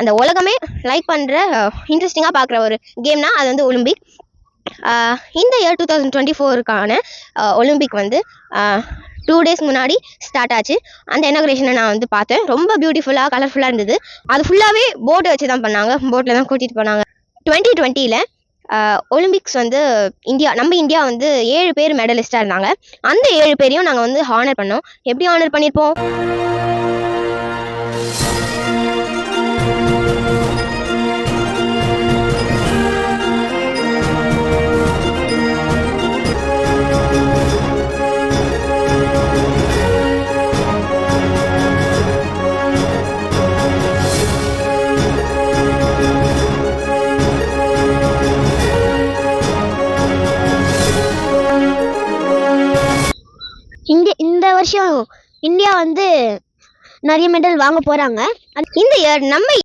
அந்த உலகமே லைக் பண்ணுற இன்ட்ரெஸ்டிங்காக பார்க்குற ஒரு கேம்னா அது வந்து ஒலிம்பிக். இந்த இயர் 2024க்கான ஒலிம்பிக் வந்து 2 days முன்னாடி ஸ்டார்ட் ஆச்சு. அந்த இனாகுரேஷனை நான் வந்து பார்த்தேன். ரொம்ப பியூட்டிஃபுல்லாக கலர்ஃபுல்லாக இருந்தது. அது ஃபுல்லாகவே போட்டை வச்சு தான் பண்ணாங்க. போட்டில் தான் கூட்டிகிட்டு போனாங்க. 2020ல் ஒலிம்பிக்ஸ் வந்து நம்ம இந்தியா வந்து 7 பேர் மெடலிஸ்டாக இருந்தாங்க. அந்த 7 பேரையும் நாங்கள் வந்து ஹானர் பண்ணோம். எப்படி ஹானர் பண்ணியிருப்போம்? இந்த வருஷம் இந்தியா வந்து நிறைய மெடல் வாங்க போகிறாங்க. இந்த இயர் நம்ம